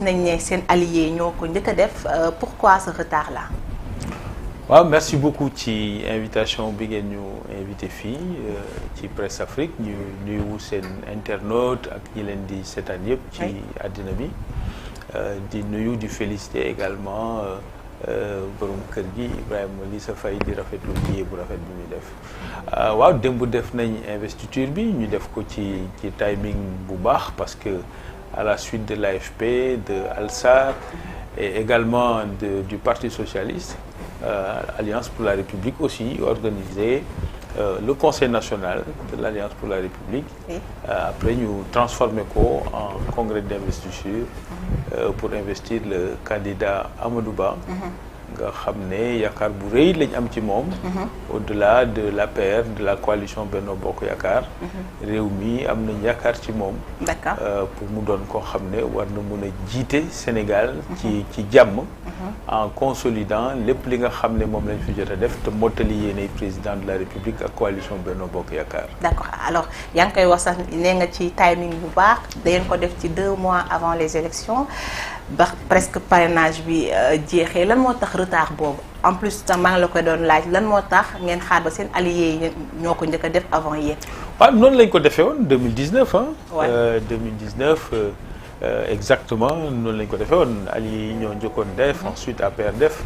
nañ ne seen alliés ñoo ko njëkk a def pourquoi ce retard là. waaw merci beaucoup ci invitation bi ngeen ñu invité fii ci Presse Afrique ñu nuyu seen internaute ak ñi leen di seetaan yëpp ci àddina bi di nuyu di féliciter également borom kër gi Ibrahima Lissa Faye di rafetlu liggéey bu rafet bi muy def waaw démb def nañ investiture bi ñu def ko ci timing bu baax parce que à la suite de l'AFP, de Al-Sar et également du Parti socialiste, Alliance pour la République aussi organisé le Conseil national de l'Alliance pour la République. Après ñu transformé ko en congrès d'investiture pour investir le candidat Amadou Ba. nga xam ne yaakaar bu rëy lañ am ci moom. au-delà de l'APR de la coalition Benno Bokk Yaakaar. réew mi am nañ yaakaar ci moom. d'accord pour mu doon koo xam ne war na mun a jiite Sénégal. ci jàmm. en consolidant lépp li nga xam ne moom lañ fi jot a def te mottali yéene président de la République ak coalition Benno Bokk Yaakaar. d'accord alors yaa ngi koy wax sax nee nga ci timing bu baax dangeen ko def ci 2 mois avant les élections ba presque parrainage bi jeexee lan moo tax retard boobu en plus tam maa ngi la koy doon laaj lan moo tax ngeen xaar ba seen alliés yi ñoo ko njëkk a def avant yéen. waaw noonu lañ ko defee woon 2019 ah. Ouais. 2019 exactement noonu lañ ko defee woon alliés yi ñoo njëkkoon def. ensuite APR def.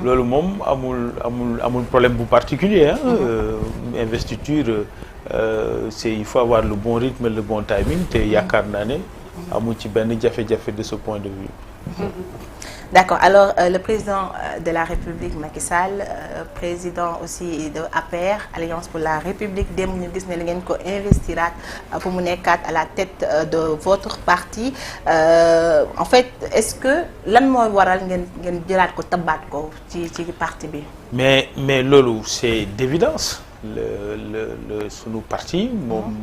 loolu moom amul problème bu particulier ah. Investiture il faut avoir le bon rythme le bon timing te yaakaar naa ne. amul ci benn jafe-jafe de ce point de vue. D'accord alors le président de la République Macky Sall président aussi de APR Alliance pour la République démb ñu gis ne li ngeen ko investiraat pour mu nekkaat à la tête de votre parti en fait est-ce que lan mooy waral ngeen jëlaat ko tabaat ko ci parti bi. mais loolu c'est d'évidence le sunu parti moom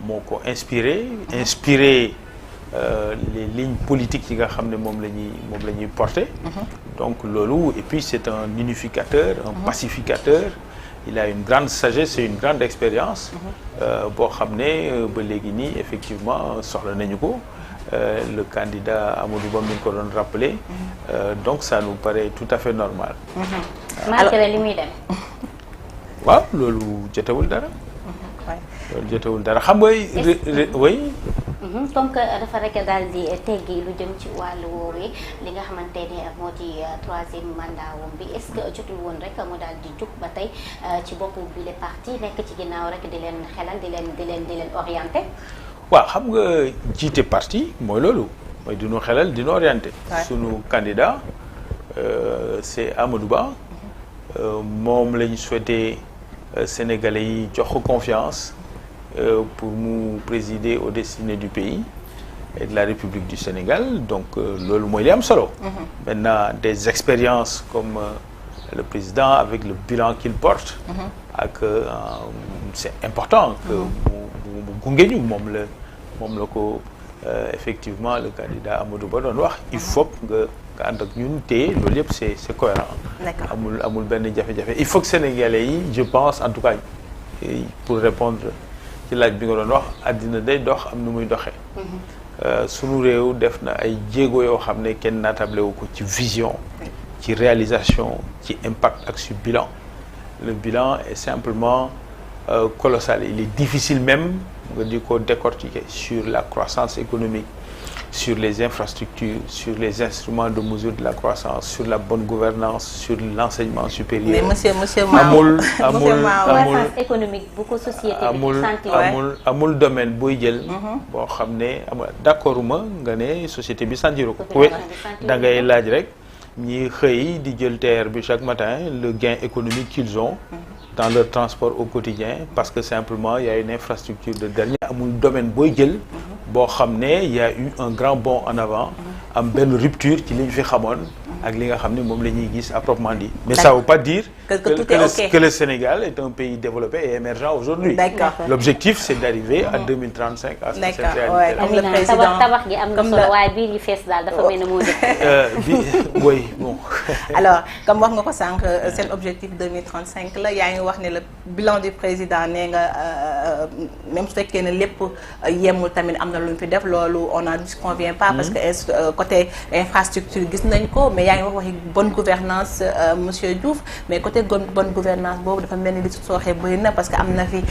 moo ko inspiré. Les lignes politiques yi nga xam ne moom la ñuy porter. donc loolu et puis c'est un unificateur un pacificateur il a une grande sagesse et une grande expérience boo xam ne ba léegi nii effectivement soxla nañu ko le candidat Amadou Ba mi ngi ko doon rappelé donc ça nous paraît tout à fait normal. malgré li muy dem. waaw loolu jotewul dara. loolu jotewul dara xam nga oui. comme que dafa rek daal di teggi lu jëm ci wàllu woowee li nga xamante ne moo di 3e mandat woom bi est-ce que jotul woon rek mu daal di jug ba tey ci boppu bi les partis nekk ci ginnaaw rek di leen xelal di leen orienté. waaw xam nga jiite parti mooy loolu mooy dinu xelal dinu orienté. sunu candidat c'est Amadou Ba moom lañ souhaité Sénégalais yi jox ko confiance. Pour mu présider aux destinées du pays et de la République du Sénégal donc loolu mooy li am solo. Maintenant des expériences comme le président avec le bilan qu'il porte. ak c'est important que mu gunge ñu moom la ko effectivement le candidat Amadou Ba doon wax il faut nga ànd ak ñun te loolu yëpp c'est cohérent. amul benn jafe-jafe il faut que Sénégalais yi je pense en tout cas pour répondre. ci laaj bi nga doon wax àddina day dox am nu muy doxee. sunu réew def na ay jéego yoo xam ne kenn naatable wu ko ci vision. ci réalisation ci impact ak sur bilan. le bilan est simplement colossal il est difficile même nga di ko décortiquer sur la croissance économique sur les infrastructures sur les instruments de mesure de la croissance sur la bonne gouvernance sur l'enseignement supérieur. mais monsieur Mao croissance économique bu ko société bi amul domaine booy jël. boo xam ne d'accord ma nga ne société bi sentir ko. da ngay laaj rek ñi xëy di jël TER bi chaque matin le gain économique qu'ils ont. dans leur transport au quotidien parce que simplement il y a une infrastructure de dernier amul domaine booy jël. boo xam ne il y a eu un grand bond en avant. am benn rupture ci li ñu fi xamoon. ak li nga xam ne moom la ñuy gis à proprement dit. Mais ça veut pas dire que le Sénégal est un pays développé et émergent aujourd'hui. D'accord. L'objectif c'est d'arriver à 2035 à cette réalité. Comme le président tabax gi am na solo waaye biir yi fees daal dafa mel ne moo oui bon. Alors comme wax nga ko sànq seen objectif 2035 la yaa ngi wax ne le bilan du président nee nga même su fekkee ne lépp yemul tamit am na lu ñu fi def loolu on n'en convient pas parce que côté infrastructure gis nañ ko mais yaa ngi waxi bonne gouvernance monsieur Diouf mais côté bonne gouvernance boobu dafa mel ni li sooxee bëri na parce que am na fi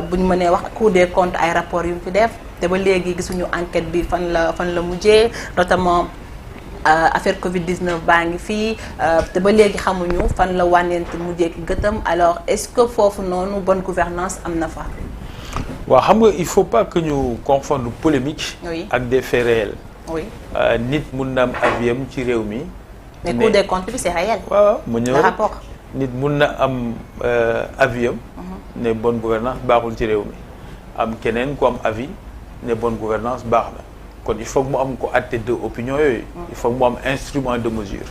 bu ñu mënee wax Cour des comptes ay rapports yu mu fi def te ba léegi gisuñu enquête bi fan la mujjee notamment affaire Covid-19 baa ngi fii te ba léegi xamuñu fan la wànnent mujjee ki gëtam alors est-ce que foofu noonu bonne gouvernance am na fa. waaw xam nga il faut pas que ñu confondre polémique. Oui. ak des faits réels. oui nit mun na am aviam ci réew mi. mais Cour des comptes bi c'est réel. waaw mu ñëw le rapport. nit mun na am aviam. ne bonne gouvernance baaxul ci réew mi am keneen ku am avis ne bonne gouvernance baax na kon il faut que mu am ko àtte de opinion yooyu. il faut que mu am instrument de mesure.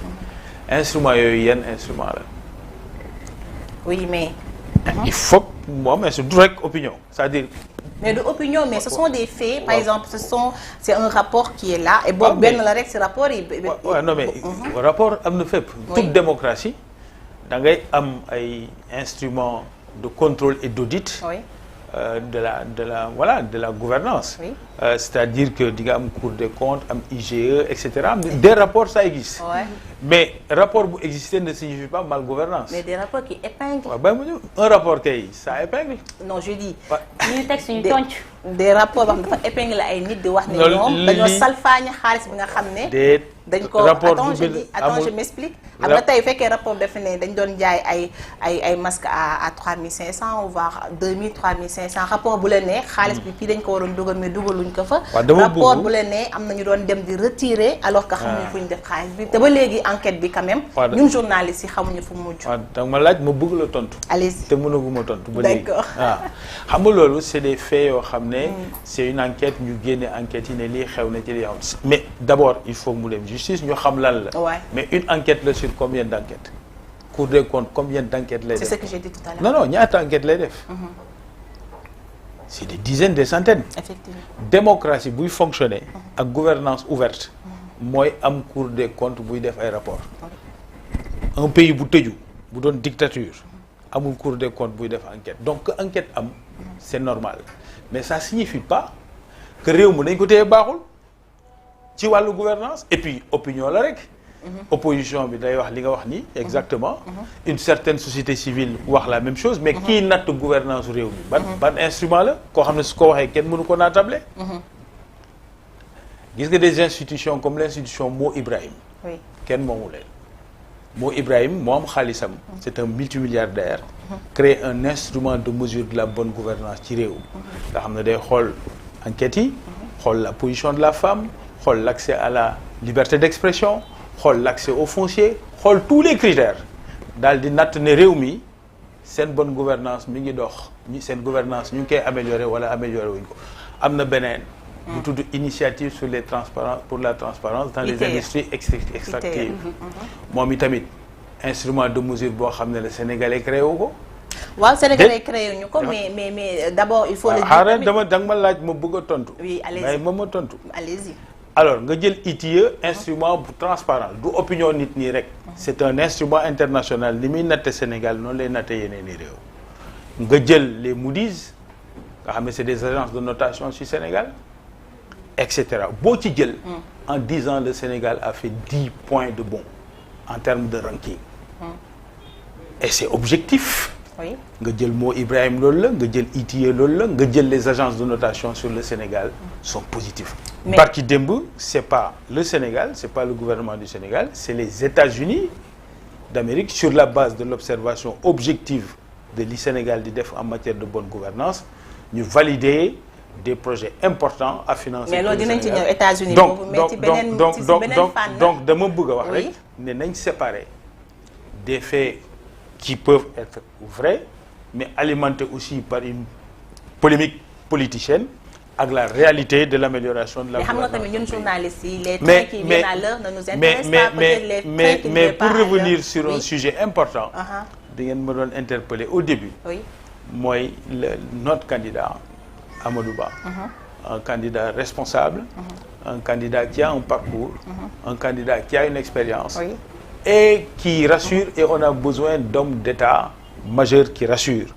instrument yooyu yenn instrument la. oui mais. il faut que mu am du rek opinion c'est-à-dire. mais de opinion mais ce sont des faits par exemple c'est un rapport qui est là et boobu benn la rek ci rapport yi. waaw non mais rapport am na fépp. toute démocratie da ngay am ay instruments de contrôle et d'audit. Oui. de la gouvernance. Oui. C'est-à-dire que di nga am Cour des comptes am IGE et cetera des rapports ça existe. Ouais. mais rapport bu exister ne signifie pas malgouvernance. mais des rapports qui épinglent. waaw bàyyi ma ñëw un rapport kay ça épingle. non je dis. ñu teg suñu tonc. des rapports yoo xam dafa épingle ay nit di wax ne ñoom dañoo salfaañe xaalis bi nga xam ne. dañ ko attends je m'explique. xam nga tey fekkee rapport def ne dañ doon jaay ay masques à 3500 voire 2000 3500 rapport bu leen ne xaalis bi fii dañ ko waroon dugal mais dugaluñ ko fa. rapport bu leen ne am na ñu doon dem di retirer alors que xamuñu fu ñu def xaalis bi te ba léegi enquête bi quand même. ñun journalistes yi xamuñu fu mu mujj. waaw da ma laaj ma bëgg la tontu. allez-y te mënaguma tontu. ba léegi d'accord waaw xam nga loolu c'est des faits yoo xam ne. c'est une enquête ñu génne enquête yi ne lii xew na ci li xew mais d'abord il faut mu dem justice ñu xam lan la. Ouais. mais une enquête la sur combien d'enquêtes. Cour des comptes combien d'enquêtes lay def. c'est ce que j'ai dit tout à l'heure. non ñaata enquête lay def. c'est des dizaines des centaines. effectivement démocratie buy fonctionner. ak gouvernance ouverte. mooy am Cour des comptes buy def ay rapports. un pays bu tëju bu doon dictature amul Cour des comptes buy def enquête donc que enquête am c'est normal mais ça signifie pas que réew mi dañ ko téye baaxul ci wàllu gouvernance et puis opinion la rek. opposition bi day wax li nga wax nii exactement. une certaine société civile wax la même chose mais kii natt gouvernance réew mi ban instrument la koo xam ne su ko waxee kenn mënu ko naatable. gis nga des institutions comme l'institution Mo Ibrahim. oui kenn moomu leen. Mo Ibrahim moo am xaalisam. c'est un multimilliardaire. créer un instrument de mesure de la bonne gouvernance ci réew. nga xam ne day xool enquêtes yi. xool la position de la femme. xool l'accès à la liberté d'expression. xool l'accès au foncier. xool tous les critères. daal di natt ne réew mi seen bonne gouvernance mi ngi dox seen gouvernance ñu ngi koy améliorer wala améliorer wuñ ko am na beneen. bu tudd initiative sur les transparences pour la transparence dans les industries extractives. moom itamit instrument de mesure boo xam ne le Sénégalais créé wu ko. waaw Sénégalais créé ñu ko mais d'abord il faut le dire. xaaral danga ma laaj ma bëgg a tontu. oui allez-y ma tontu. allez-y. alors nga jël ITIE instrument bu transparent du opinion nit ñi rek. c'est un instrument international ni muy natte Sénégal noonu lay natte yeneen i réew. nga jël les Moody's nga xam ne c'est des agences de notation ci Sénégal. etc. boo ci jël. en 10 ans le Sénégal a fait 10 points de bon en termes de ranking. et c'est objectif. oui nga jël Mo Ibrahim loolu la nga jël ITIE loolu la nga jël les agences de notation sur le Sénégal sont positifs. mais barki démb c'est pas le Sénégal c'est pas le gouvernement du Sénégal c'est les États-Unis d'Amérique sur la base de l'observation objective de li Sénégal di def en matière de bonne gouvernance ñu valider. des projets importants à financer. mais loolu dinañ ci ñëw États-Unis donc dama bëgg a wax rek ne nañ séparer des faits qui peuvent être vrais mais alimentés aussi par une polémique politicienne ak la réalité de l'amélioration de la gouvernance. Mais xam nga tamit ñun journalistes yi les trains qui viennent à l'heure ne nous intéressent pas, peut-être les trains qui ne viennent pas à l'heure. Mais pour revenir sur un sujet important da ngeen ma doon interpeller au début mooy notre candidat Amadou Ba un candidat responsable un candidat qui a un parcours un candidat qui a une expérience et qui rassure, et on a besoin d'hommes d'État majeurs qui rassurent.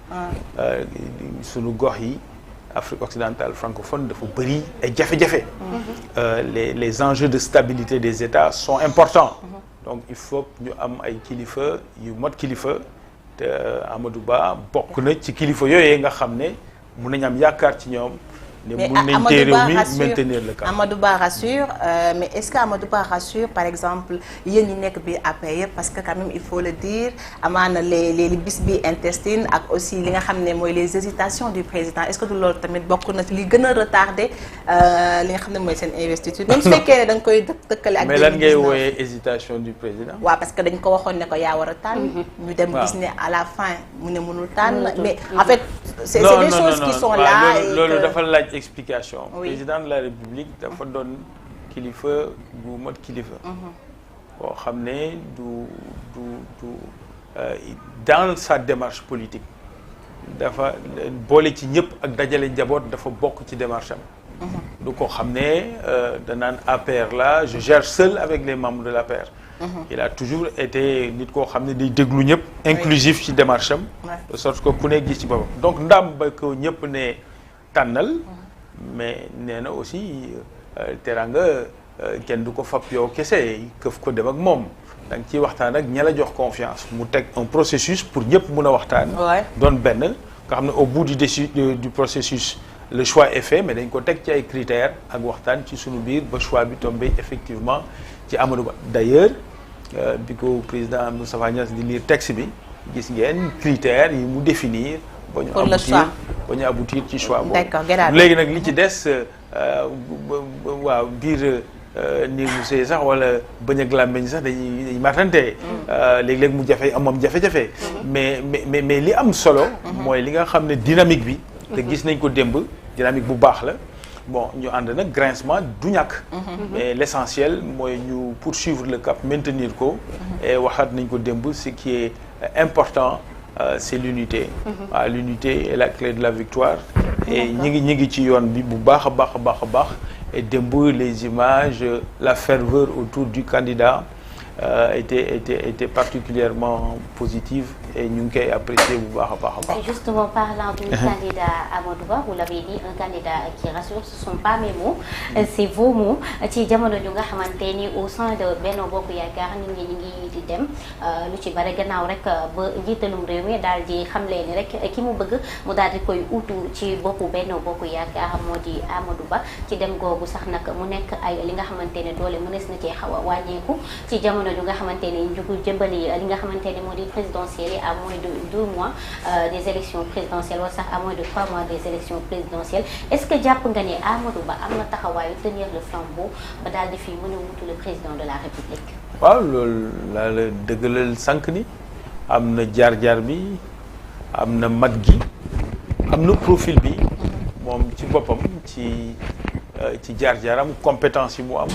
Sunu gox yi Afrique occidentale francophone dafa bëri ay jafe-jafe. Les enjeux de stabilité des États sont importants. Donc il faut que ñu am ay kilifa yu mot kilifa te Amadou Ba bokk na ci kilifa yooyu nga xam ne mun nañu am yaakaar ci ñoom. Mais Amadou Ba rassure, mais est-ce que Amadou Ba rassure par exemple yéen ñi nekk bi APR parce que quand même il faut le dire amaana les bis bi intestines ak aussi li nga xam ne mooy les hésitations du président est-ce que du loolu tamit bokk na ci li gën a retardé li nga xam ne mooy seen investiture même su fekkee ne da nga koy dëkkale ak. mais lan ngay wooyee hésitation du président. waaw parce que dañ ko waxoon ne ko yaa war a tànn. ñu dem gis ne à la fin mu ne mënul tànn. mais en fait c'est des choses qui sont là. loolu dafa laaj explication. Président de la République dafa doon kilifa bu mot kilifa. boo xam ne dans sa démarche politique dafa boole ci ñëpp ak dajale njaboot dafa bokk ci démarche am. du ko xam ne danaan APR là je gère seul avec les membres de l'APR. Il a toujours été nit koo xam ne day déglu ñëpp. inclusif ci démarche am. de sorte que ku ne gis ci boppam donc ndam ba ko ñëpp ne tànnal. mais nee na aussi teranga kenn du ko fab yow kese këf ko dem ak moom da nga ciy waxtaan ak ña la jox confiance mu teg un processus pour ñëpp mun a waxtaan. doon benn nga xam ne au bout du processus le choix est fait mais dañ ko teg ci ay critères ak waxtaan ci sunu biir ba choix bi tombé effectivement ci Amadou Ba. D'ailleurs bi ko président Moustapha Niasse di lire texte bi gis ngeen critères yi mu définir. pour le choix ba ñu aboutir ci choix boobu. D'accord, léegi nag li ci des waaw biir néegu sëy sax wala bañ ak làmmiñ sax dañuy matante. léeg-léeg mu jafe am jafe-jafe. mais li am solo. mooy li nga xam ne dynamique bi. te gis nañ ko démb dynamique bu baax la. bon ñu ànd nag grincement du ñàkk. mais l'essentiel mooy ñu poursuivre le cap maintenir ko. et waxaat nañ ko démb ce qui est important. C'est l'unité. L'unité est la clé de la victoire. Et ñi ngi ci yoon bi bu baax a baax et démb les images la ferveur autour du candidat était particulièrement positive et ñu ngi koy apprécier bu baax a baax. Justement parlant du candidat Amadou Ba, vous l'avez dit, un candidat qui rassure, ce sont pas mes mots, c'est vos mots. ci jamono ju nga xamante ni au sein de Benno Bokk Yaakaar nit ñi ngi di dem lu ci bare gannaaw rek ba njiitalum réew mi daal di xamle ni rek ki mu bëgg mu daal di koy utu ci boppu Benno Bokk Yaakaar moo di Amadou Ba ci dem googu sax nag mu nekk ay li nga xamante ne doole mënees na cee xaw a wàññeeku ci jamono ju nga xamante ni njugu jëmbali li nga xamante ni moo di présidentielle yi à moins de 2 mois des élections présidentielles wala sax à moins de 3 mois des élections présidentielles est-ce que jàpp nga ne Amadou Ba am na taxawaayu tenir le flambeau ba daal di fi mën a wutu le président de la République. waaw loolu laa la dëggalal sànq ni am na jaar-jaar bi am na mat gi am na profil bi moom ci boppam ci jaar-jaaram compétence yi mu am.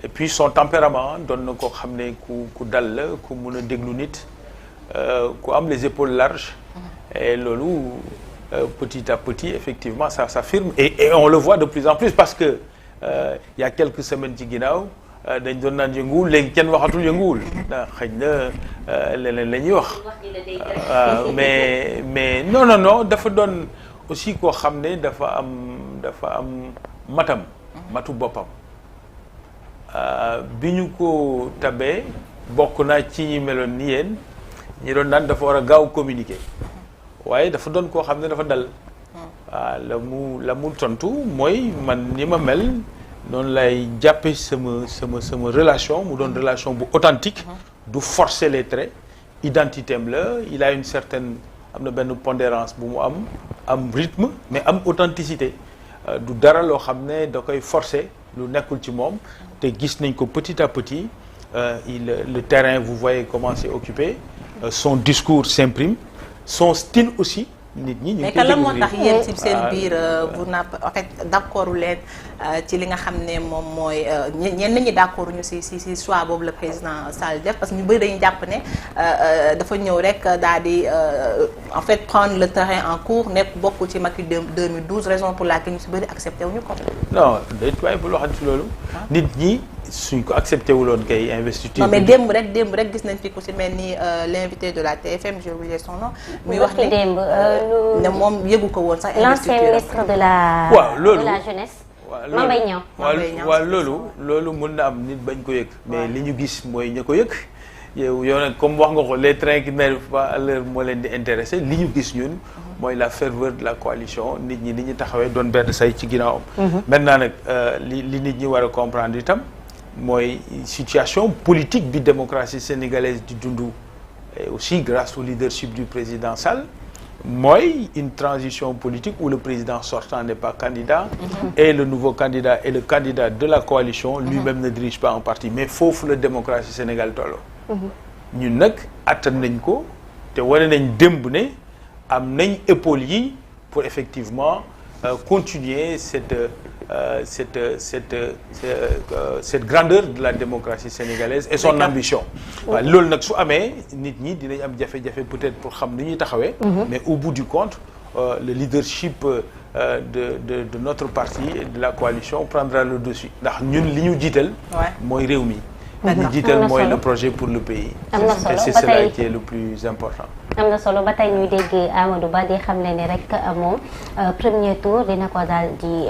et puis son tempérament doon na ko xam ne ku dal la ku mun a déglu nit ku am les épaules larges et loolu petit à petit effectivement ça s'affirme et on le voit de plus en plus parce que il y a quelques semaines ci ginnaaw dañ doon naan yënguwul léegi kenn waxatul yënguwul ndax xëy na leneen la ñuy wax mais non dafa doon aussi koo xam ne dafa am matu boppam bi ñu ko tabee bokk naa ci ñi meloon ni yéen ñi doon naan dafa war a gaaw communiquer waaye dafa doon koo xam ne dafa dal waaw la mu tontu mooy man ni ma mel noonu lay jàppe sama relation mu doon relation bu authentique du forcer les traits identité am la il a une certaine am na benn pondérance bu mu am rythme mais am authenticité du dara loo xam ne da koy forcer lu nekkul ci moom te gis nañ ko petit à petit le terrain vous voyez comment c'est occupé son discours s'imprime son style aussi nit ñi ñu ngi mais koy lan moo tax découvrir. yéen ci seen biir vous n'a en fait d'accord leen ci li nga xam ne moom mooy ñenn ñi d'accord ñu si choix boobu le président Sall def parce que ñu bëri dañu jàpp ne dafa ñëw rek daal di en fait prendre le terrain en cours nekk bokkul ci Macky 2012 raison pour laquelle ñu si bëri accepté wuñu ko. non day waaye bul waxati loolu. nit ñi suñ ko accepté wuloon kay investiture. non mais démb rek gis nañ fi ku si mel ni l'invité de la TFM j'ai oublié son nom. muy wax ne moom yëgu ko woon sax. l'ancien ministre de la. waaw loolu de la jeunesse. waaw Mbaye Niang waaw loolu mën na am nit bañ ko yëg. mais li ñu gis mooy ña ko yëg. yow nag comme wax nga ko les trains qui n'arrivent pas à l'heure moo leen di intéressé li ñu gis ñun. mooy la ferveur de la coalition nit ñi ni ñu taxawee doon benn say ci ginnaawam. maintenant nag li nit ñi war a comprendre itam mooy situation politique bi démocratie sénégalaise di dund et aussi grâce au leadership du président Sall mooy une transition politique où le président sortant n'est pas candidat. Et le nouveau candidat est le candidat de la coalition. Lui-même ne dirige pas un parti mais foofu la démocratie Sénégal tolloo. ñun nag attan nañ ko te wane nañ démb ne. am nañ épaules yi pour effectivement continuer cette grandeur de la démocratie sénégalaise et son ambition. waaw loolu nag su amee nit ñi dinañ am jafe-jafe peut-être pour xam ni ñuy taxawee. mais au bout du compte le leadership de notre parti et de la coalition prendra le dessus ndax ñun li ñu jiital. mooy réew mi. li ñu jiital mooy le projet pour le pays. et c'est cela qui est le plus important. am na solo ba tey ñuy dégg Amadou Ba di xam ne ni rek moom premier tour dina ko daal di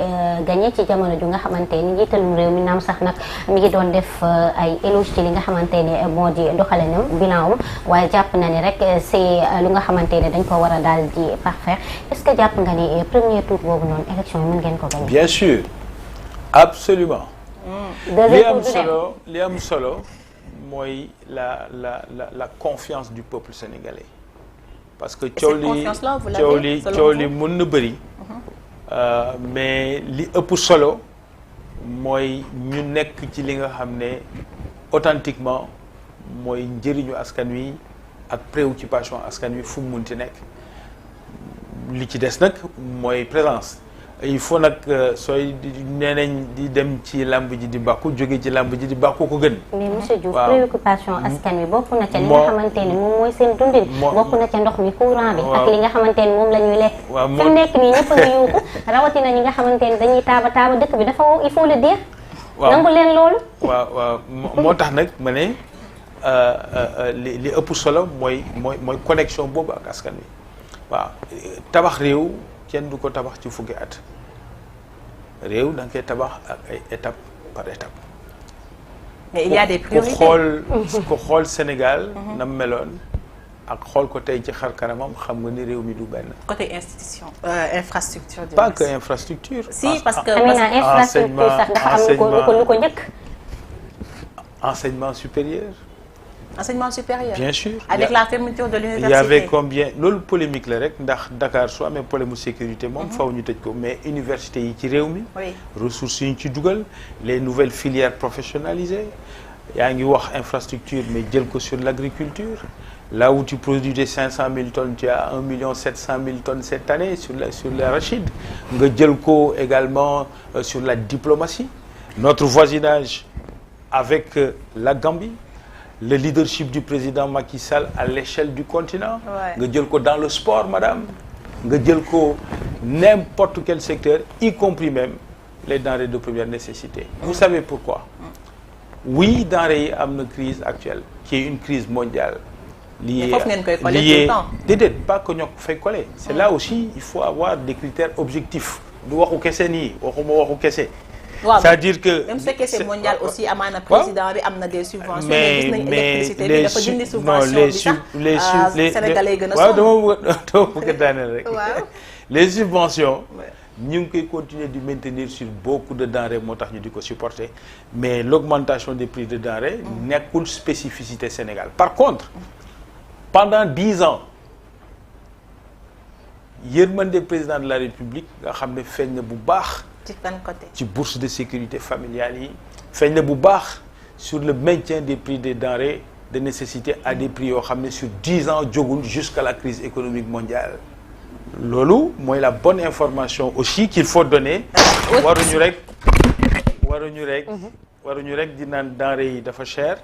gagné ci jamono ju nga xamante ni njiitalum réew mi naam sax nag mi ngi doon def ay éloge ci li nga xamante ni moo di doxalinam bilan waaye jàpp na ni rek c'est lu nga xamante ni dañ ko war a daal di parfaire est-ce que jàpp nga ni premier tour boobu noonu élection yi mën ngeen ko gagné. bien sûr absolument li am solo mooy la confiance du peuple sénégalais. parce que coow li mën na bëri mais li ëpp solo mooy ñu nekk ci li nga xam ne authentiquement mooy njëriñu askan wi ak préoccupation askan wi fu mu munti nekk li ci des nag mooy présence il faut nag sooy nee nañ di dem ci làmb ji di bàkku jóge ci làmb ji di bàkku ko gën. mais monsieur Diouf préoccupation askan wi bokk na ca li nga xamante ni moom mooy seen dundin. bokk na ca ndox mi courant bi. ak li nga xamante ni moom la ñuy lekk. waaw fi mu nekk nii ñëpp a ngi yuuxu rawatina ñi nga xamante ni dañuy taaba dëkk bi dafa il faut le dire. waaw nangu leen loolu. waaw moo tax nag ma ne li ëpp solo mooy connexion boobu ak askan wi waaw tabax réew. kenn du ko tabax ci fukki at réew da nga koy tabax ak ay étape par étape. mais il y a des priorités ku xool Sénégal. na meloon ak xool ko tey ci xar kanamam xam nga ni réew mi du benn. côté institution infrastructure. pas que infrastructure. si parce que infrastructure sax dafa am lu ko njëkk. enseignement supérieur. enseignement supérieur. bien sûr avec la fermeture de l'université. il y avait combien loolu polémique la rek ndax Dakar soo amee problème mu sécurité moom faw ñu tëj ko mais université yi ci réew mi. ressources yi ñu ci dugal les nouvelles filières professionnalisées yaa ngi wax infrastructure mais jël ko sur l'agriculture là où tu produis 500 000 tonnes tu as 1 700 000 tonnes cette année sur l'arachide nga jël ko également sur la diplomatie notre voisinage avec la Gambie. Le leadership du président Macky Sall à l'échelle du continent. nga jël ko dans le sport madame. nga jël ko n'importe quel secteur y compris même les denrées de première nécessité. Vous savez pourquoi? Oui denrées yi am na crise actuelle qui est une crise mondiale. liée déedéet pas que ñoo ko fay coller. c'est là aussi il faut avoir des critères objectifs. du waxu kese nii waxuma waxu kese. c'est-à-dire que même ce que c'est mondial aussi amaana président bi am na des subventions. mais gis nañu électricité bi dafa dindi subvention bi sax Sénégalais yi gën a sonn. waaw dama bëgg a daaneel rek. les subventions. ñu ngi koy continuer di maintenir sur beaucoup de denrées moo tax ñu di ko supporter mais l'augmentation des prix de denrées nekkul spécificité Sénégal. Par contre pendant 10 ans yërmande président de la République nga xam ne feeñ na bu baax. ci ban côté. ci bourse de sécurité familiale yi feeñ na bu baax sur le maintien des prix des denrées de nécessité à des prix yoo xam ne sur 10 ans jógul jusqu'à la crise économique mondiale loolu mooy la bonne information aussi qu'il faut donner. waruñu rek di naan denrées yi dafa cher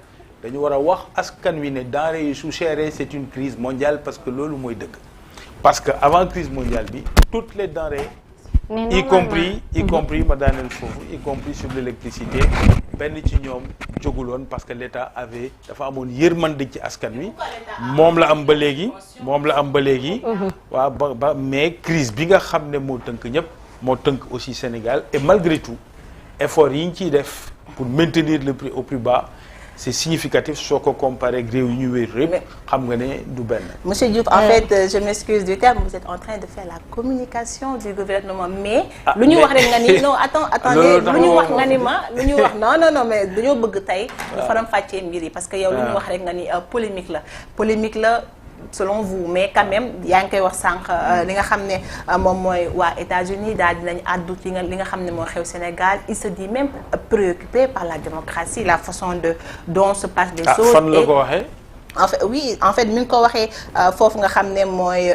dañu war a wax askan wi ne denrées yi su chéré c'est une crise mondiale parce que loolu mooy dëgg parce que avant crise mondiale bi toutes les denrées y compris ma daaneel foofu y compris sur l'électricité benn ci ñoom jóguloon parce que l'État dafa amoon yërmande ci askan wi moom la am ba léegi waaw ba mais crise bi nga xam ne moo tënk ñëpp moo tënk aussi Sénégal et malgré tout effort yi ñu ciy def pour maintenir le prix au plus bas c'est significatif soo ko comparé ak réew yi ñu wér yëpp xam nga ne du benn. Monsieur Diouf, en fait je m'excuse du terme, vous êtes en train de faire la communication du gouvernement mais. lu ñu wax rek nga ni non attendez lu ñu wax nga ni lu ñu wax non mais dañoo bëgg tey. ñu faram fàccee mbir yi parce que yow lu ñu wax rek nga ni polémique la. selon vous mais quand même yaa ngi koy wax sànq li nga xam ne moom mooy waa États-Unis daal dinañ àddu ci li nga xam ne moo xew Sénégal il se dit même préoccupé par la démocratie la façon dont se passent les choses. fan la ko waxee. en fait mi ngi ko waxee foofu nga xam ne mooy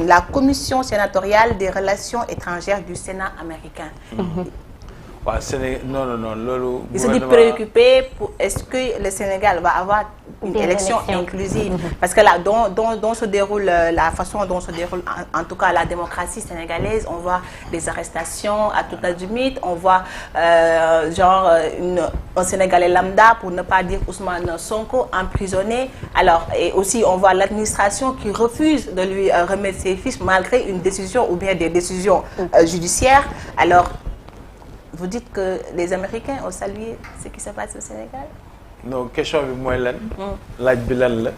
la commission sénatoriale des relations étrangères du Sénat américain. waaw Sénégal non loolu. il se dit préoccupé pour est-ce que le Sénégal va avoir une élection inclusive. Parce que là dont se déroule la façon dont se déroule en tout cas la démocratie sénégalaise, on voit des arrestations à tout azimut, on voit un Sénégalais lambda pour ne pas dire Ousmane Sonko emprisonné. Alors et aussi on voit l'administration qui refuse de lui remettre ses fiches malgré une décision ou bien des décisions judiciaires. Alors vous dites que les Américains ont salué ce qui se passe au Sénégal? Non, question bi mooy lan. laaj bi lan la.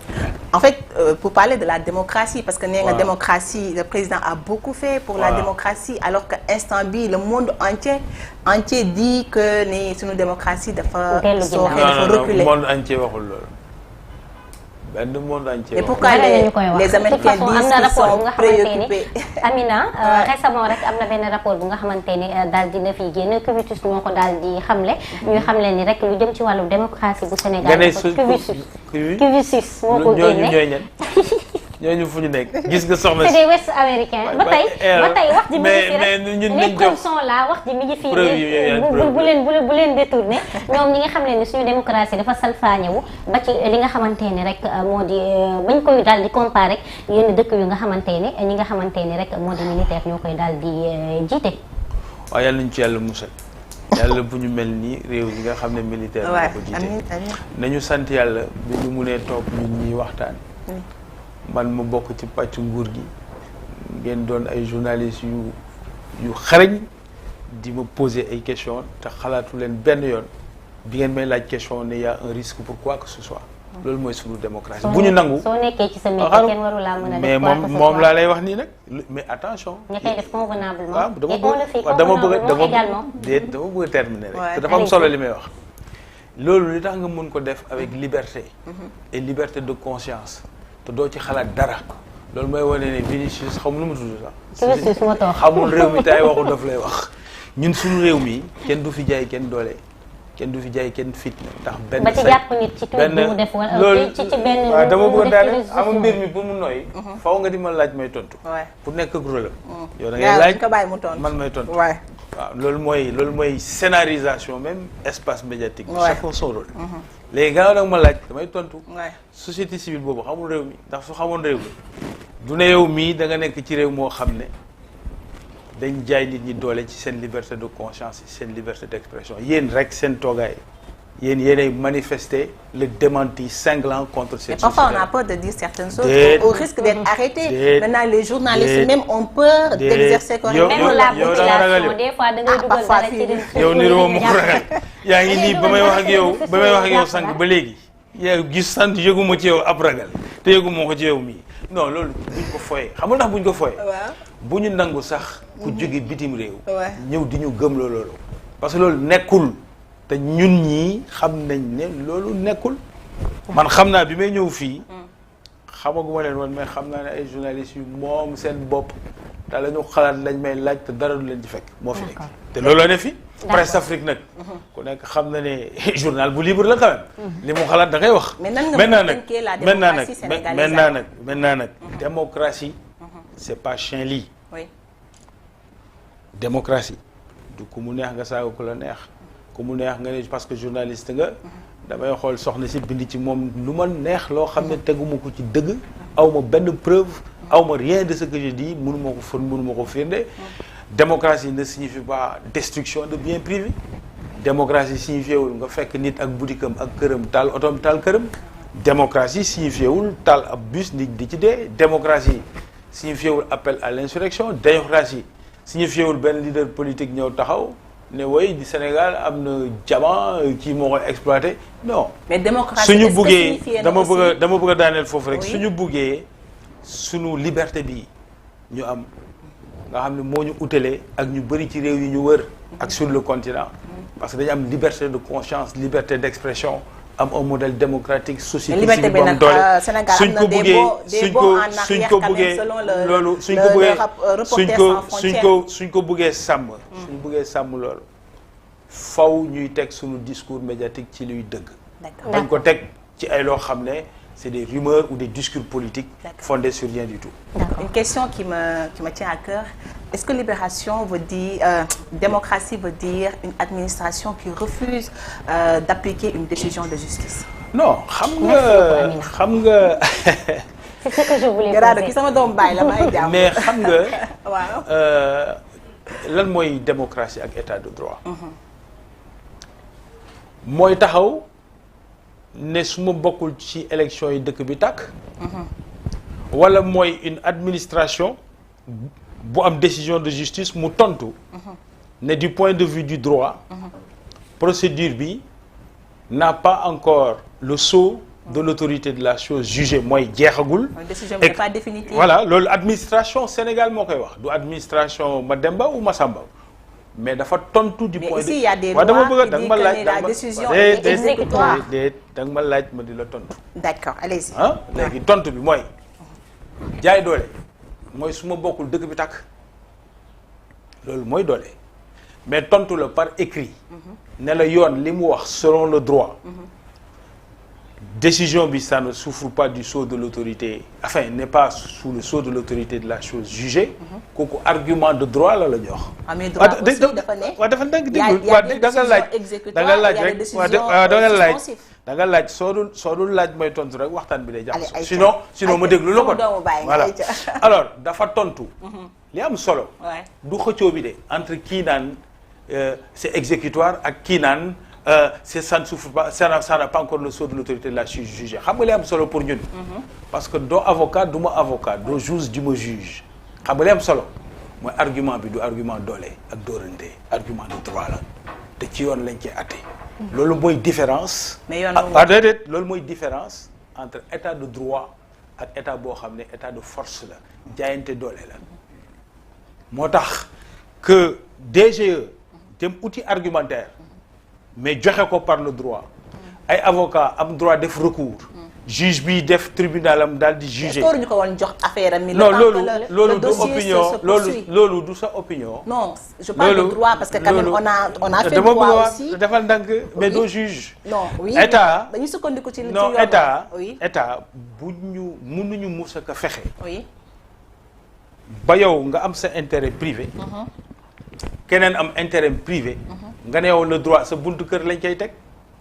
En fait pour parler de la démocratie parce que nee nga démocratie le président a beaucoup fait pour la démocratie alors que instant bi le monde entier dit que ni suñu démocratie dafa reculer. Non monde entier waxul loolu. benn monde entier. Et pourquoi les Américains disent qu'ils sont préoccupés. Amina récemment rek am na benn rapport bu nga xamante ni daal dina fi génn Cuvitus moo ko daal di xamle. ñuy xamle ni rek lu jëm ci wàllu démocratie bu Sénégal. Cuvitus moo ko génne. ñooñu fu ñu nekk gis nga soxna si. c'est des West américains. ba tey wax ji mi ngi fi rek les preuves sont là wax ji mi ngi fi bu leen détourné ñoom ñi nga xam ne ni suñu démocratie dafa salfaañewu ba ci li nga xamante ni rek moo di bañ koy daal di comparé yenn dëkk yu nga xamante ni ñi nga xamante ni rek moo di militaire ñoo koy daal di jiite. waaw yàlla nañu ci yàlla musal yàlla bu ñu mel ni réew yi nga xam ne militaire ñoo ko jiite nañu sant yàlla bi ñu munee toog ñun ñuy waxtaan. man ma bokk ci pàcc nguur gi ngeen doon ay journalistes yu xarañ di ma poser ay questions te xalaatu leen benn yoon bi ngeen may laaj question ne y a un risque pour quoi que ce soit. loolu mooy sunu démocratie. bu ñu nangu soo nekkee ci sa métier kenn waru laa mën a def mais moom laa lay wax nii nag mais attention. ña koy def convenablement. waaw dama bëgg a terminer rek. te dafa am solo li may wax. loolu li tax nga mën ko def avec liberté. et liberté de conscience. te doo ci xalaat dara loolu mooy wane ne Vinicius xamul lu mu tudd sax. Vinicius moo tax xamul réew mi te ay waxu daf lay wax ñun suñu réew mi kenn du fi jaay kenn doole kenn du fi jaay kenn fitna ndax benn. ba ci jàpp nit ci tuuti mu def wala ci benn. waaw dama bëgg daal am mbir mi pour mu nooy. faw nga di ma laaj may tontu. pour nekk ak rôle am. yow da ngay laaj man may tontu. waaw loolu mooy scénarisation même espace médiatique. chacun son rôle. léegi gannaaw nag ma laaj damay tontu. société civile boobu xamul réew mi ndax su xamoon réew mi du ne yow mii da nga nekk ci réew moo xam ne dañ jaay nit ñi doole ci seen liberté de conscience seen liberté d'expression yéen rek seen toogaay yéenay manifester le démenti cinglant contre cette société. Parfois on a peur de dire certaines choses au risque d'être arrêté. Maintenant les journalistes même ont peur d'exercer correctement. Même la population des fois da ngay dugal dara ci yow ni ma ko ragal yaa ngi nii ba may wax ak yow sànq ba léegi yaa gis sant yëguma ci yow ab ragal te yëguma ko ci yow mii non loolu buñ ko foyee xam nga ndax buñ ko foyee. bu ñu nangu sax ku jóge bitim réew. ñëw di ñu gëm loolu parce que loolu nekkul. te ñun ñii xam nañ ne loolu nekkul man xam naa bi may ñëw fii xamaguma leen woon mais xam naa ne ay journalistes yu moom seen bopp te la ñu xalaat lañ may laaj te dara du leen ci fekk moo fi nekk te looloo ne fi Presse Afrique nag ku nekk xam na ne journal bu libre la quand même li mu xalaat da ngay wax maintenant nag démocratie c'est pas chien-lit. Oui. Démocratie du ku mu neex nga saaga ku la neex ku mu neex nga ne parce que journaliste nga damay xool soxna si bind ci moom lu ma neex loo xam ne teguma ko ci dëgg aw ma benn preuve aw ma rien de ce que je dis mënuma ko firnde. Démocratie ne signifie pas destruction de biens privés. Démocratie signifie wul nga fekk nit ak butikam ak këram taal otoom taal këram. Démocratie signifie wul taal ab bus nit di ci dee. Démocratie signifie wul appel à l'insurrection. Démocratie signifie wul benn leader politique ñëw taxaw ne woy di Sénégal am na diamant kii moo koy exploité non. mais démocratie suñu buggee dama bëgg a daaneel foofu rek. Oui. suñu buggee suñu liberté bi ñu am nga xam ne moo ñu utalee ak ñu bëri ci réew yi ñu wër. ak sur le continent. parce que dañu am liberté de conscience liberté d'expression am un modèle démocratique société civile bu am doole suñ ko buggee loolu suñ ko buggee sàmm suñ buggee sàmm loolu faw ñuy teg suñu discours médiatique ci luy dëgg bañ ko teg ci ay loo xam ne c'est des rumeurs ou des discours politiques fondés sur rien du tout. Une question qui me tient à cœur. Est-ce que libération veut dire, démocratie veut dire une administration qui refuse d'appliquer une décision de justice? Non, xam nga. C'est ce que je voulais poser. Mais xam nga. Waaw. Lan mooy démocratie ak état de droit. mooy taxaw. ne su ma bokkul ci élection yi dëkk bi tàkk. wala mooy une administration bu am décision de justice mu tontu. ne du point de vue du droit. procédure bi n'a pas encore le sceau de l'autorité de la chose jugée mooy jeexagul. décision bi n'est pas définitive. voilà loolu administration Sénégal moo koy wax du administration Mademba ou Massamba. mais dafa tontu du point de vue. mais ici il y a des lois qui disent que la décision est exécutoire. da nga ma laaj ma di la tontu. d'accord allez-y. ah léegi tontu bi mooy jaay doole mooy su ma bokkul dëkk bi tàkk loolu mooy doole mais tontu la par écrit. ne la yoon li mu wax selon le droit. décision bi ça ne souffre pas du sceau de l'autorité enfin n'est pas sous le sceau de l'autorité de la chose jugée. kooku argument de droit la jox. mais droit aussi dafa ne. waaw dafa nekk da nga laaj soo dul laaj mooy tontu rek waxtaan bi day jàpp. sinon ma déglu la ko. voilà alors dafa tontu. li am solo. du xëccoo bi de entre kii naan c'est exécutoire ak kii naan. ça ne souffre pas ça n'a pas encore le sceau de l'autorité de la chose jugée xam nga li am solo pour ñun. parce que doo avocat du ma avocat doo juge du ma juge xam nga li am solo mooy argument bi du argument doole ak dóorante argument de droit la te ci yoon lañ cee atte. loolu mooy différence. mais yoon déedéet loolu mooy différence entre état de droit ak état boo xam ne état de force la jaayante doole la moo tax que DGE dem outil argumentaire. mais joxe ko par le droit ay avocat am droit def recours juge bi def tribunal am daal di juger. est-ce que ñu ko woon jox affaire am. non loolu du opinion loolu du sa opinion. non je parle de droit parce que quand même on a fait droit aussi. defal ndànk mais doo juge. non oui état dañuy sukkandiku ci non état bu ñu mënuñu mus a fexe. oui. ba yow nga am sa intérêt privé. keneen am intérêt privé. nga ne yow le droit sa buntu kër lañ koy teg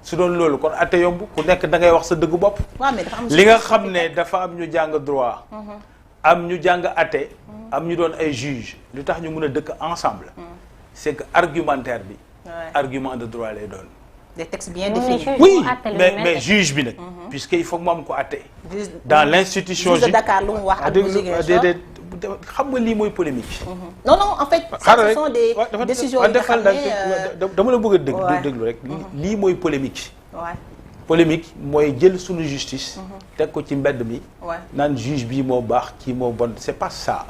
su doon loolu kon atte yomb ku nekk da ngay wax sa dëgg bopp. li nga xam ne dafa am ñu jàng droit. am ñu jàng atte. am ñu doon ay juge lu tax ñu mën a dëkk ensemble. c'est que argumentaire bi. argument de droit lay doon. des textes bien définis. oui mais juge bi nag. puisque il faut que mu am ko atte. dans l'institution juge de Dakar lu mu wax ak bu Ziguinchor xam nga lii mooy polémique. non en fait. ce sont des décisions yi nga xam ne dama la bëgg a déglu rek. lii mooy polémique. polémique mooy jël sunu justice. teg ko ci mbedd mi. naan juge bii moo baax kii moo bon c'est pas ça.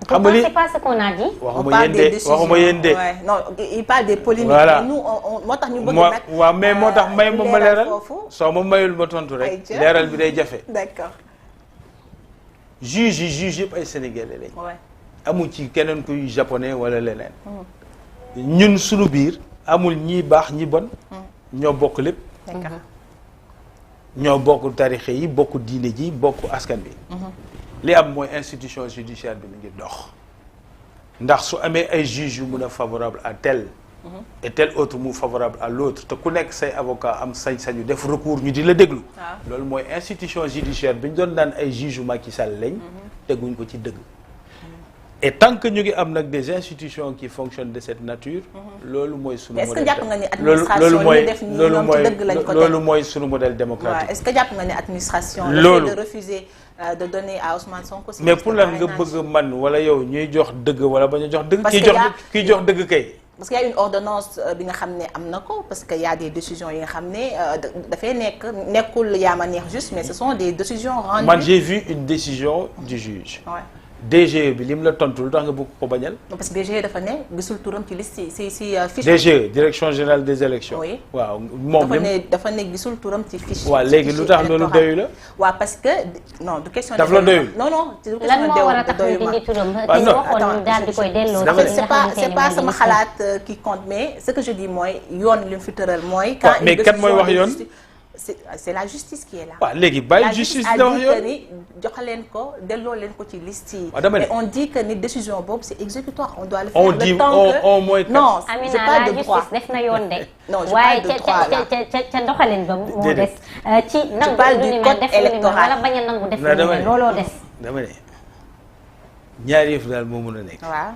xam nga c'est pas ce qu'on a dit. waxuma yéen de. non il parle des polémiques. voilà nous moo tax ñu bëgg nag. waaw mais moo tax may ma leeral soo ma mayul ma tontu rek. leeral bi day jafe. d'accord. juge yëpp ay sénégalais lañ. amul ci keneen kuy japonais wala leneen. ñun suñu biir amul ñi baax ñi bon. ñoo bokk lépp. ñoo bokk tarixe yi bokk diine ji bokk askan bi. li am mooy institution judiciaire bi mi ngi dox ndax su amee ay juges yu mun a favorable à tel et tel autre mu favorable à l'autre te ku nekk say avocat am sañ-sañu def recours ñu di la déglu loolu mooy institution judiciaire bi ñu doon daan ay juges yu Macky Sall lañ teguñ ko ci dëgg et tant que ñu ngi am nag des institutions qui fonctionnent de cette nature loolu mooy sunu est-ce que jàpp nga ni administration li ñu def nii ñoom ci dëgg lañ ko teg loolu mooy sunu modèle démocratique est-ce que jàpp nga ni administration loolu de refuser de donner à Ousmane Sonko mais pour lan nga bëgg man wala yow ñuy jox dëgg wala bañ a jox dëgg kii jox dëgg kay parce qu'il y a une ordonnance bi nga xam ne am na ko parce que y a des décisions yi nga xam ne dafay nekkul yaa ma neex juste mais ce sont des décisions rendues. Man j'ai vu une décision du juge. Ouais. DGE bi lim la tontu lu tax nga bëgg ko bañal. parce que DGE dafa ne gisul turam ci liste si fiche. DGE direction générale des élections. oui waaw moom dafa ne gisul turam ci fiche. waaw léegi lu tax loolu doyu la. waaw parce que non du question. daf la doyul non non. lan moo war a tax ñu dindi turam te ñu waxoon daal di koy delloo. c'est pas sama xalaat qui compte mais ce que je dis mooy yoon li mu fi tëral mooy. quand mais kan mooy wax yoon. c'est la justice qui est là. waaw léegi bàyyi justice la wax yoon ni jox leen ko delloo leen ko ci liste yi. mais on dit que ni décision boobu c'est exécutoire on doit le faire. on dit on mooy. non c'est pas de droit def na yoon de. non j'ai pas de droit là waaye ca doxalin ba moo des. ci nangu lu ni mel def lu ni mel wala bañ a nangu def lu ni mel looloo des. dama ne ñaari yëf daal moo mën a nekk. waaw.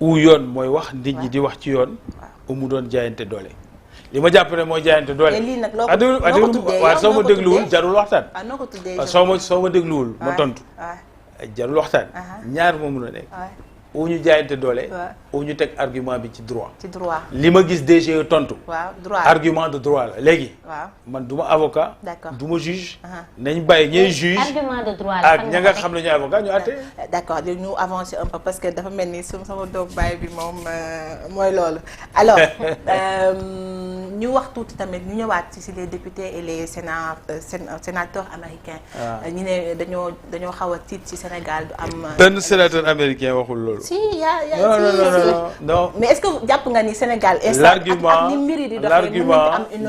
ou yoon mooy wax nit ñi di wax ci yoon. ou mu doon jaayante doole. li ma jàpp ne mooy jaayante doole. mais lii nag loo ko tuddee waaw soo ma dégluwul jarul waxtaan. ah noo ko tuddee soo ma dégluwul ma tontu. jarul waxtaan. ñaar moo mun a nekk. ou ñu jaayante doole. ou ñu teg argument bi ci droit. ci droit li ma gis DGE tontu. waaw droit argument de droit la léegi. waaw man du ma avocat. d'accord du ma juge. nañ bàyyi ñooy juge. argument de droit ak ña nga xam ne ñooy avocat ñu àtte. d'accord ñu avancer un peu parce que dafa mel ni sama doog baay bi moom mooy loolu. alors ñu wax tuuti tamit ñu ñëwaat ci les députés et les sénateurs américains. ñu ne dañoo xaw a tiit ci Sénégal du am. benn sénateur américain waxul loolu. si non mais est-ce que jàpp nga ni Sénégal. l'argument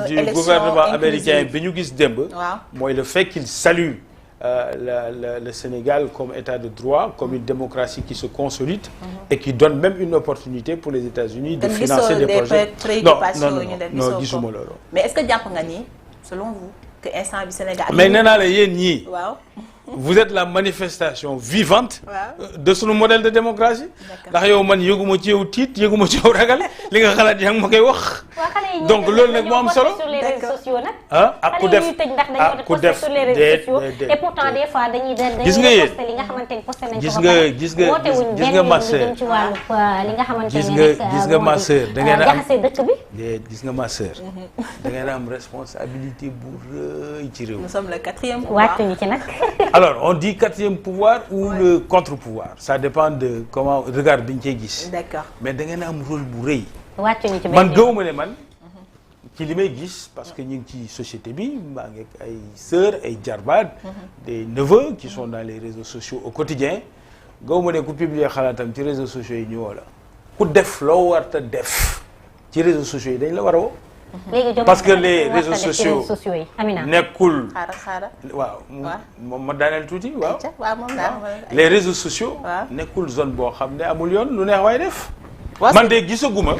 du gouvernement américain bi ñu gis démb. waaw mooy le fait qu'il salue le Sénégal comme état de droit, comme une démocratie qui se consolide et qui donne même une opportunité pour les États-Unis de financer des projets. Non, gisuma loolu. Mais est-ce que jàpp nga ni selon vous que instant bi Sénégal. mais nee naa la yéen ñii. waaw. vous êtes la manifestation vivante de sunu modèle de démocratie. ndax yow man yëguma ci yow tiit yëguma ci yow ragal li nga xalaat yaa ngi ma koy wax. donc loolu nag moo am solo. ak ku def ku def et pourtant des fois dañuy gis nga yéen li nga xamante ni posté nañ ko gis nga ma sœur ci wàllu li nga xamante ni gis nga ma sœur da ngeen a am jaxase dëkk bi. gis nga ma sœur da ngeen a am responsabilité bu rëy ci réew. nous sommes le 4e pouvoir. wàccuñu ci nag. Alors, on dit 4e pouvoir ou le contre-pouvoir. Ça dépend de comment regard bi ñu cee gis. D'accord. Mais da ngeen a am rôle bu rëy. wàccuñu ci man gëwuma ne man. ci li may gis parce que ñu ngi ci société bi maa ngi ak ay sœurs ay jarbaat. des neveux qui sont dans les réseaux sociaux au quotidien. gëwuma ne ku publier xalaatam ci réseaux sociaux yi ñu woo la. ku def loo war a def ci réseaux sociaux yi dañ la war a woo. parce que les réseaux sociaux nekkul. waaw ma daaneel tuuti waaw. les réseaux sociaux. nekkul zone boo xam ne amul yoon lu neex waay def. man de gisaguma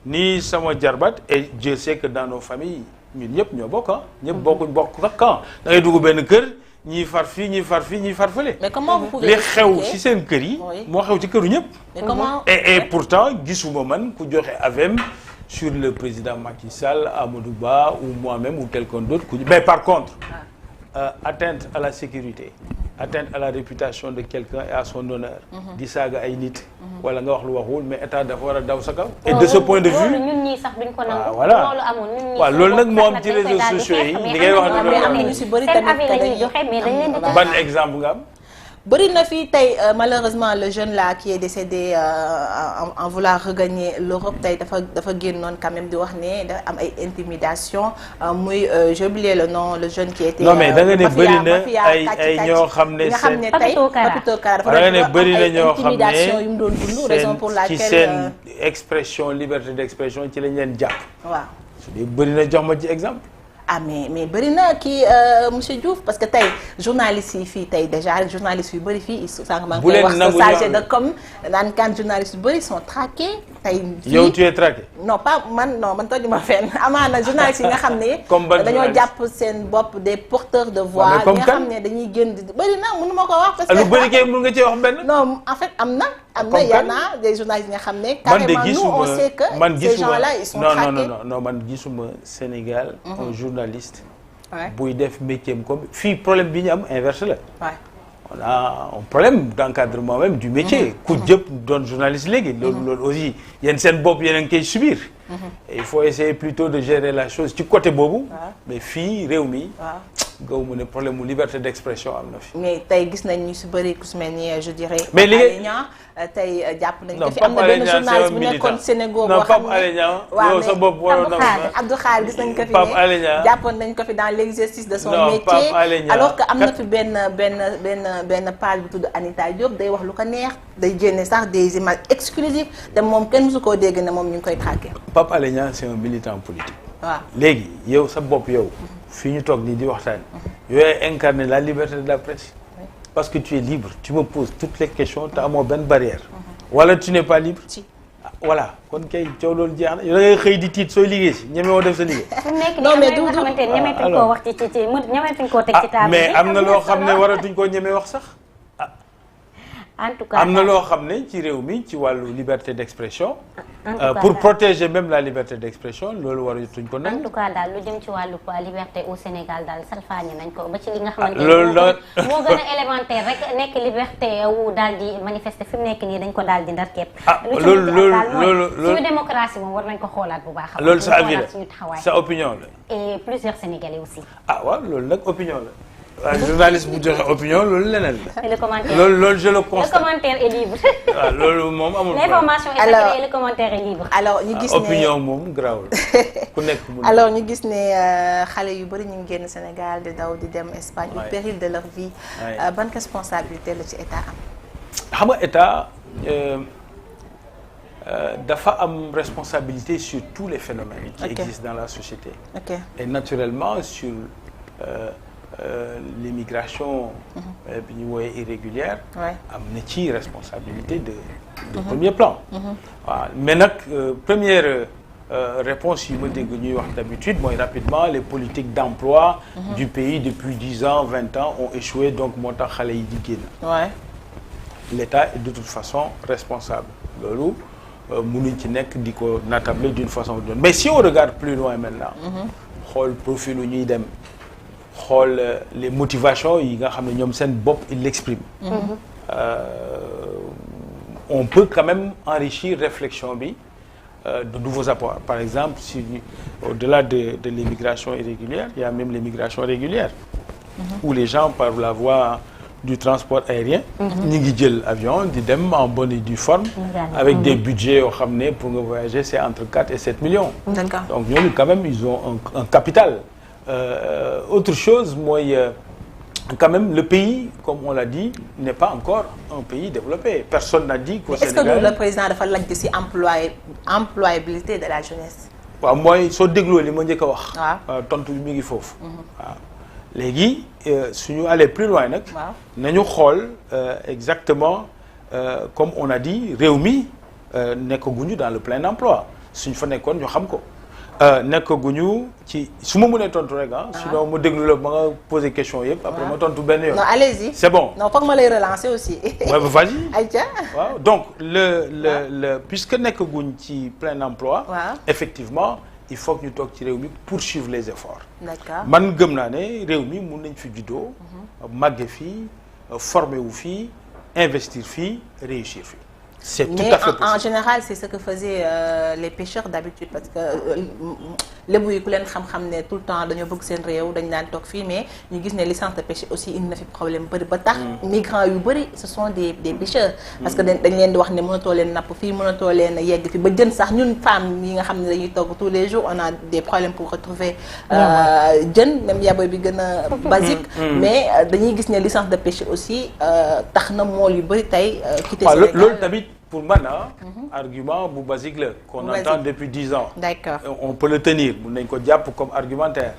ni sama jarbat et Dieu sait que dans nos familles ñun ñëpp ñoo bokk ah. ñëpp bokk sax quand da ngay dugg benn kër ñii far fii ñii far fii ñii far fële. mais comment vous pouvez li xew ci seen kër yi. moo xew ci këru ñëpp. mais comment et pourtant gisuma man ku joxe avem sur le président Macky Sall, Amadou Ba ou moi-même ou quelqu'un d'autre. Mais par contre, atteinte à la sécurité, atteinte à la réputation de quelqu'un et à son honneur. di saaga ay nit. wala nga wax lu waxul mais état dafa war a daw sa kaw. et de ce point de vue ñun ñii sax duñ ko nangu. voilà loolu amul ñun ñii waaw loolu nag moo am ci réseaux sociaux yi li ngay wax mais am na ñu si bëri tamit dañuy joxe mais dañ leen di ban exemple nga am. bëri na fii tey malheureusement le jeune là qui est décédé en voulant regagner l'Europe tey dafa génnoon quand même di wax ne dafa am ay intimidation muy j'ai oublié le nom le jeune qui était. non mais da nga ne bëri na ay ñoo xam ne seen Papito Kara da nga ne bëri na ñoo xam intimidation yu mu doon dund raison pour laquelle ci seen expression liberté d'expression ci lañ leen jàpp. waaw su dee bëri na jox ma ci exemple. ah mais bëri na kii monsieur Diouf parce que tey journalistes yi fii tey déjà journalistes yu bëri fii sànq maa ngi koy wax sa chargé de com naan kan journalistes yu bëri sont traqués tey. yow tu es traqué. non pas man non man tojuma fenn amaana journalistes yi nga xam ne. dañoo jàpp seen bopp des porteurs de voix. ñi nga xam ne dañuy génn di bëri na mënu ma ko wax. parce que lu bëri kay mën nga cee wax benn. non en fait am na y en a des journalistes yi nga xam ne. carrément nous on sait que ces gens-là ils sont traqués. non man gisuma Sénégal. un journaliste. buy def métier comme fii problème bi ñu am inverse la. on a un problème d'encadrement même du métier. ku jëpp doon journaliste léegi. loolu aussi yéen seen bopp yéen a ngi koy subir. il faut essayer plutôt de gérer la chose ci côté boobu. mais fii réew mi. gaw mu ne problème mu liberté d'expression am na fi. mais tey gis nañ ñu si bëri ku si mel ni je dirais. mais li tey jàpp nañ ko fi am na benn journaliste bu nekkoon Sénégal boo xam ne yow sa bopp waroon na Abdou Khare gis nañ ko fi Pape Alé Niang jàppoon nañ ko fi dans l'exercice de son métier alors que am na fi benn page bu tudd Anita Diop day wax lu ko neex day génne sax des images exclusives te moom kenn mësu koo dégg ne moom ñu ngi koy traqué. Pape Alé Niang c'est un militant politique. waaw léegi yow sa bopp yow. fii ñu toog nii di waxtaan. yooyu incarner la liberté de la presse. parce que tu es libre tu me poses toutes les questions te amoo benn barrière. wala tu n'es pas libre. si voilà kon kay coow loolu jeex na yow da ngay xëy di tiit sooy liggéey si ñeme woo def sa liggéey. non mais du nga xamante ne ñemetuñ koo wax ci ñemetuñ koo teg ci table mais am na loo xam ne waratuñ koo ñeme wax sax. en tout cas am na loo xam ne ci réew mi ci wàllu liberté d'expression. pour protéger même la liberté d'expression loolu waratuñ ko nangu. en tout cas daal lu jëm ci wàllu liberté au Sénégal daal salfaañe nañ ko ba ci li nga xamante loolu moo gën a élémentaire rek nekk liberté wu daal di manifester fi mu nekk nii dañ ko daal di ndar képp. loolu suñu démocratie moom war nañ ko xoolaat bu baax. loolu sa avis la suñu taxawaay sa opinion la. et plusieurs Sénégalais aussi. waaw loolu nag opinion la. waaw journaliste bu joxe opinion loolu leneen la. et le commentaire loolu je le constate. le commentaire est libre. waaw loolu moom amul. l'information est sacrée et le commentaire est libre. alors ñu gis ne opinion moom grawul ku nekk mu. alors ñu gis ne xale yu bëri ñu ngi génn Sénégal di daw di dem Espagne au péril de leur vie. ban responsabilité la ci état am. xam nga état dafa am responsabilité sur tous les phénomènes qui existent dans la société. Et naturellement sur. L'immigration bi ñu wooyee irrégulière am na ci responsabilité de premier plan waaw mais nag première réponse yi ma dégg ñuy wax d'habitude mooy rapidement les politiques d'emploi du pays depuis 10 ans 20 ans ont échoué donc moo tax xale yi di génn l'État est de toute façon responsable loolu mënuñ ci nekk di ko natable d'une façon ou d'une autre mais si on regarde plus loin maintenant xool profil u ñuy dem xool les motivations yi nga xam ne ñoom seen bopp ils l'expriment. On peut quand même enrichir réflexion bi de nouveaux apports. Par exemple, si au-delà de l'immigration irrégulière, il y a même l'immigration régulière, où les gens par la voie du transport aérien. ñu ngi jël avion di dem en bonne et due forme. avec des budgets yoo xam ne pour nga voyager c'est entre 4 et 7 millions. D'accord. Donc ñooñu quand même ils ont un capital. Autre chose mooy quand même le pays comme on l'a dit n'est pas encore un pays développé personne n'a dit qu'au Sénégal. Est-ce que le président dafa laaj ci employabilité de la jeunesse. waaw mooy soo dégloo li ma njëkk a wax. waaw tontu bi mi ngi foofu. waaw léegi suñu aller plus loin nag. waaw nañu xool exactement comme on a dit réew mi nekkaguñu dans le plein emploi suñ fa nekkoon ñu xam ko. nekkaguñu ci su ma mënee tontu rek sinon ma déglu la ba nga poser question yëpp. après ma tontu benn yoon. non allez-y. c'est bon non foog ma lay relancer aussi. ouais, vas-y. ayca. waaw donc le puisque nekkaguñ ci plein emploi. effectivement il faut que ñu toog ci réew mi poursuivre les efforts. D'accord. man gëm naa ne réew mi mun nañ fi juddoo. màgge fii former wu fii investir fii réussir fii. C'est tout à fait possible. En général c'est ce que faisaient les pêcheurs d'habitude parce que lébu yi ku leen xam-xam ne tout le temps dañoo bëgg seen réew dañ daan toog fii mais ñu gis ne licence de pêche aussi indi na fi problème bëri ba tax migrants yu bëri ce sont des pêcheurs parce que dañ leen di wax ne mënatoo leen napp fii mënatoo leen yegg fi ba jën sax ñun femmes yi nga xam ne dañuy togg tous les jours on a des problèmes pour retrouver jën même yaboy bi gën a basique mais dañuy gis ne licence de pêche aussi tax na mool yu bëri tey quitté Sénégal loolu tamit pour moi, argument basique là, qu'on entend depuis 10 ans. D'accord. On peut le tenir, mun nañ ko jàpp comme argumentaire.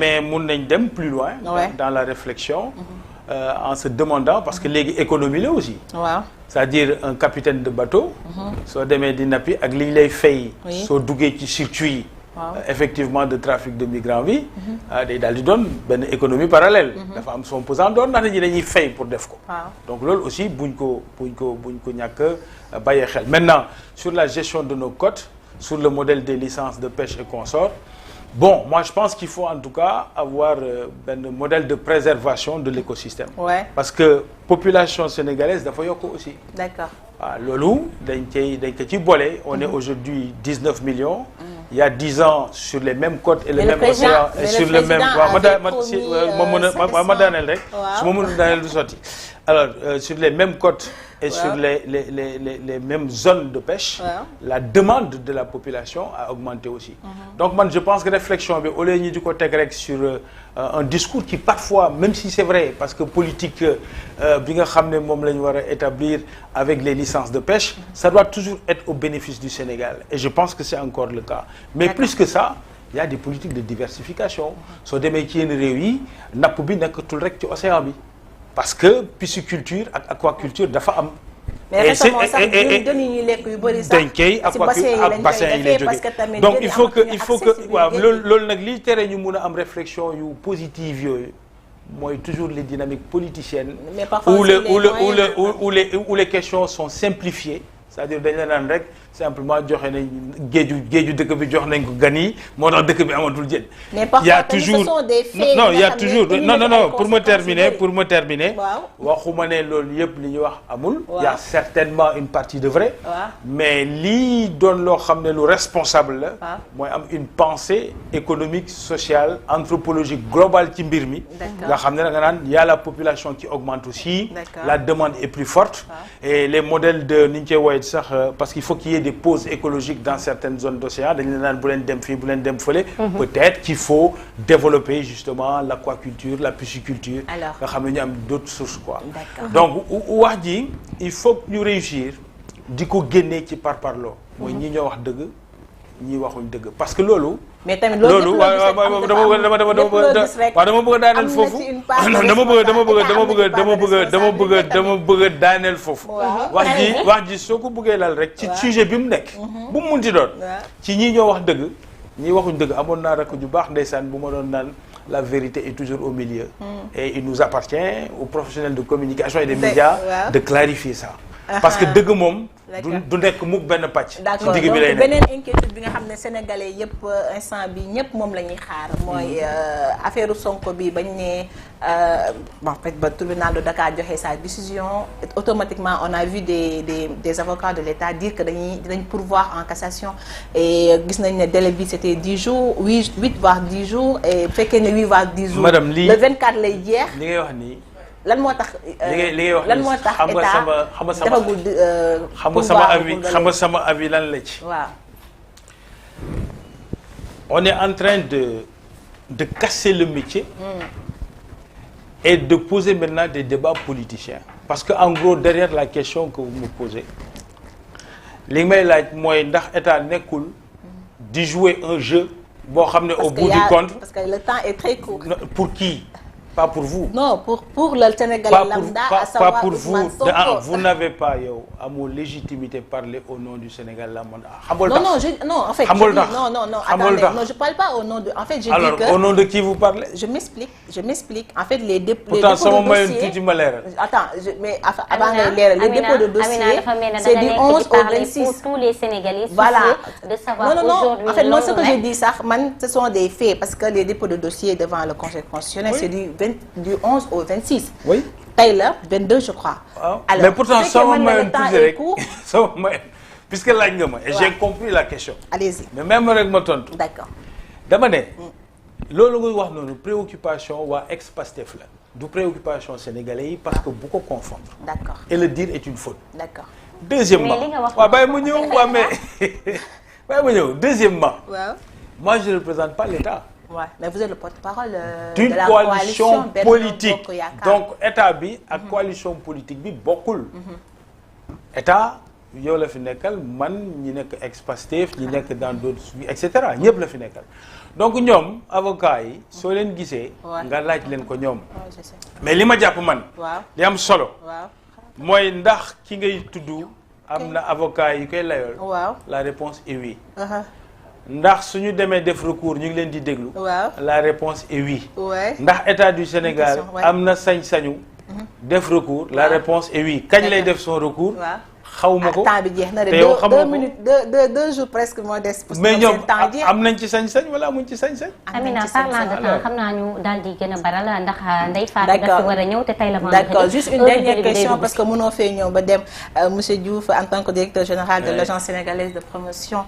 Mais mun nañ dem plus loin dans la réflexion en se demandant, parce que l'économie là aussi. Wow. C'est-à-dire un capitaine de bateau, soit demee di nappi ak li ñu lay fay, soo duggee ci circuit effectivement de trafic de migrants bi, day daal di doon benn économie parallèle. dafa am son pesant doon ndax ñi dañuy fay pour def ko. Donc loolu aussi buñ ko ñàkk bàyyee xel. Maintenant sur la gestion de nos côtes, sur le modèle des licences de pêche et consorts. Bon, moi je pense qu'il faut en tout cas avoir un modèle de préservation de l'écosystème. Ouais. Parce que population sénégalaise dafa yokk aussi. D'accord. Loolu dañ ko ci boole. On est aujourd'hui 19 millions. Il y a 10 ans sur les mêmes côtes et les mêmes océans et sur le même. ma daaneel rek. su ma mënul daaneel du sotti. Alors sur les mêmes côtes et sur les mêmes zones de pêche, la demande de la population a augmenté aussi. Donc moi je pense que réflexion bi au lieu ñu di ko teg rek sur un discours qui parfois, même si c'est vrai, parce que politique bi nga xam ne moom la ñu war a établir avec les licences de pêche, ça doit toujours être au bénéfice du Sénégal. Et je pense que c'est encore le cas. Mais plus que ça, il y a des politiques de diversification. Soo demee ci yenn réew yi napp bi nekkatul rek ci océan bi. Parce que pisciculture ak aquaculture dafa am. mais récemment sax ñuy lekk yu bëri sax. dañ koy ak bassin yi lay jógee donc il faut que waaw loolu nag liy tere ñu mun a am réflexion yu positive yooyu mooy toujours les dynamiques politiciennes. mais parfois où les questions sont simplifiées. C'est-à-dire dañ la naan rek simplement joxe nañ géeju dëkk bi jox nañ ko gan yi moo tax dëkk bi amatul jën. mais parfois ce sont des faits. non il y a toujours non pour me terminer. waxuma ne loolu yëpp li ñuy wax amul. il y a certainement une partie de vrai. mais lii doon loo xam ne lu responsable la. mooy am une pensée économique sociale anthropologique globale ci mbir mi. nga xam ne da nga naan y a la population qui augmente aussi. la demande est plus forte. et les modèles de ni ñu koy woowee sax parce qu'il faut qu'il y ait des pauses écologiques dans certaines zones d'océan dañu naan bu leen dem fii bu leen dem fële. Peut-être qu'il faut développer justement l'aquaculture, la pisciculture. nga xam ne ñu am d'autres sources quoi. Donc wax ji il faut que ñu réussir di ko génnee ci parparloo. mooy ñi ñoo wax dëgg ñi waxuñ dëgg parce que loolu. mais tamit loolu dama bëgg a daaneel foofu dama bëgg a daaneel foofu wax ji soo ko bëggee lal rek ci sujet bi mu nekk bu mu munti doon ci ñii ñoo wax dëgg ñii waxuñ dëgg amoon naa rakk ju baax ndeysaan bu ma doon naan la vérité est toujours au milieu et il nous appartient aux professionnels de communication et des médias de clarifier ça parce que dëgg moom du nekk mukk benn pàcc. ci digg bi lay nekk beneen inquiétude bi nga xam ne sénégalais yëpp instant bi ñëpp moom la ñuy xaar mooy affaire Sonko bi bañ ne bon peut-être ba tribunal de Dakar joxe sa décision automatiquement on a vu des avocats de l'État dire que dinañ pourvoir en cassation et gis nañ ne délai bi c'était 10 jours 8 voire 10 jours et bu fekkee ne 8 voire 10 jours. madame lii le 24 lay jeex. li ngay wax nii. lan moo tax lan moo tax état defagul xam nga sama avis lan la ci. waaw. on est en train de casser le métier. Et de poser maintenant des débats politiciens. Parce que en gros derrière la question que vous me posez li may laaj mooy ndax état nekkul di jouer un jeu boo xam ne au bout du compte. parce que le temps est très court. Pour qui? Pas pour vous. Non, pour le Sénégalais lambda, à savoir pas pour Ousmane vous. Sonko. Vous n'avez pas amoo légitimité parler au nom du Sénégal lambda. En fait, attendez, je parle pas au nom de. En fait, je dis que. Alors, au nom de qui vous parlez? Je m'explique. En fait, les dépôts de dossier. Attends, mais avant les dépôts de dossier, c'est du 11 au 26. Pour tous les Sénégalais. Voilà. De savoir Non. En fait, non, ce que je dis ça, ce sont des faits parce que les dépôts de dossier devant le Conseil constitutionnel, c'est du 11 au 26. Oui. Tey la 22 je crois. Alors, mais pourtant sama mayoon tuuti rek sama mayoon puisque laaj nga ma et j'ai compris la question. Allez-y. mais même rek ma tontu. D'accord. dama ne. loolu nga wax noonu préoccupation waa ex-Pastef la. du préoccupation sénégalais yi parce que bu ko confondre. D'accord. Et le dire est une faute. D'accord. Deuxièmement waaw bàyyi ma ñëw waaw mais bàyyi ma ñëw deuxièmement. waaw. Moi je ne représente pas l'État. Ouais, mais vous êtes le porte-parole d'une de la coalition politique. Bokk Yaakaar. Donc état bi ak coalition politique bi bokkul. état yow la fi nekkal man ñi nekk ex-Pastef ñi nekk dans d'autres et cetera ñëpp la fi nekkal donc ñoom avocats yi soo leen gisee. nga laaj leen ko ñoom. mais li ma jàpp man. li am solo. mooy ndax ki ngay tudd am na avocat yi koy layool. la réponse est oui. ndax suñu demee def recours ñu ngi leen di déglu. la réponse est oui. ndax état du Sénégal am na sañ-sañu. def recours la réponse est oui kañ lay def son recours. xawma ko temps bi jeex na de te yow xamoo 2 minutes 2 jours presque moo des. mais ñoom am nañ ci sañ-sañ wala amuñ ci sañ-sañ. Amina parlant de temps xam naa ñu daal di gën a baral ndax Ndeye Fatou dafa war a ñëw te tey la. d'accord juste une dernière question parce que mënoo fee ñëw ba dem monsieur Diouf en tant que directeur général de l'agence sénégalaise de promotion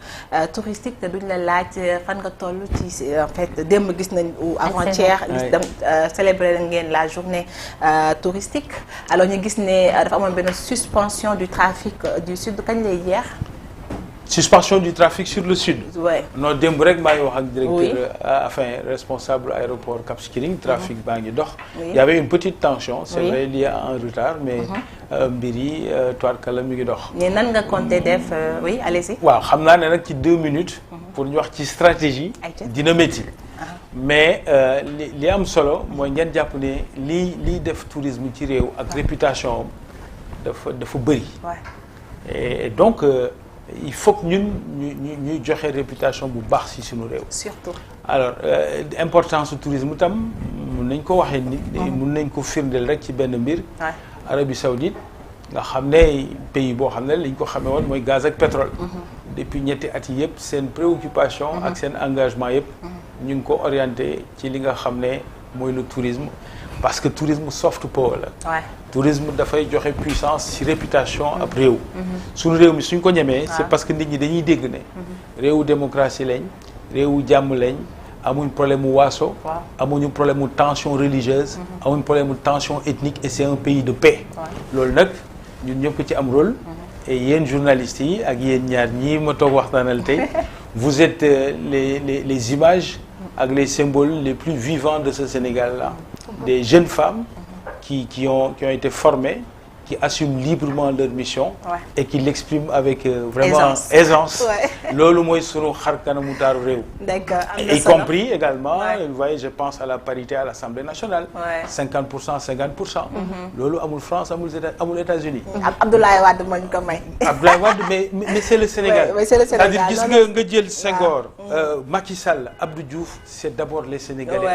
touristique te duñ la laaj fan nga toll ci en fait démb gis nañ ou avant-hier gis dem célébrer ngeen la journée touristique alors ñu gis ne dafa amoon benn suspension du trafic du sud kañ lay jeex. suspension du trafic sur le sud. Ouais. non démb rek maa ngi wax ak directeur enfin responsable aéroport Cap Skirring trafic baa ngi dox. il y avait une petite tension. c'est vrai lié à un retard mais mbir yi tubaarkalla mi ngi dox. mais nan nga compter def oui allez-y. waaw xam naa ne nag ci 2 minutes. pour ñu wax ci stratégie. dina métti. mais li am solo mooy ngeen jàpp ne liy def tourisme ci réew ak réputation dafa bëri. et donc. il faut que ñun ñuy joxe réputation bu baax ci suñu réew. surtout. alors importance du tourisme tam mun nañ ko waxee ni mun nañ ko firndeel rek ci benn mbir. Arabie Saoudite nga xam ne pays boo xam ne liñ ko xamee woon mooy gaz ak pétrole. depuis ñetti at yi yëpp seen préoccupation ak seen engagement yëpp. ñu ngi ko orienté ci li nga xam ne mooy le tourisme parce que tourisme soft power la. tourisme dafay joxe puissance ci réputation ab réew. suñu réew mi suñ ko ñemee. c'est parce que nit ñi dañuy dégg ne. réewu démocratie lañ réewu jàmm lañ amuñ problème mu waaso. amuñu problème mu tension religieuse. amuñ problème mu tension ethnique et c'est un pays de paix. loolu nag ñun ñëpp ci am rôle. et yéen journalistes yi ak yéen ñaar ñii ma toog waxtaanal tey vous êtes les images ak les symboles les plus vivants de ce Sénégal-là. des jeunes femmes. qui ont été formés, qui assument librement leur mission et qui l'expriment avec vraiment aisance. Loolu mooy sunu xar kanamu taaru réew. D'accord. Y compris également, vous voyez, je pense à la parité à l'Assemblée nationale. 50%, 50%. Loolu amul France, amul États-Unis. Abdoulaye Wade moo ñu ko may. Abdoulaye Wade mais c'est le Sénégal. Oui, c'est le Sénégal. C'est-à-dire gis nga jël Senghor, Macky Sall, Abdou Diouf, c'est d'abord les Sénégalais.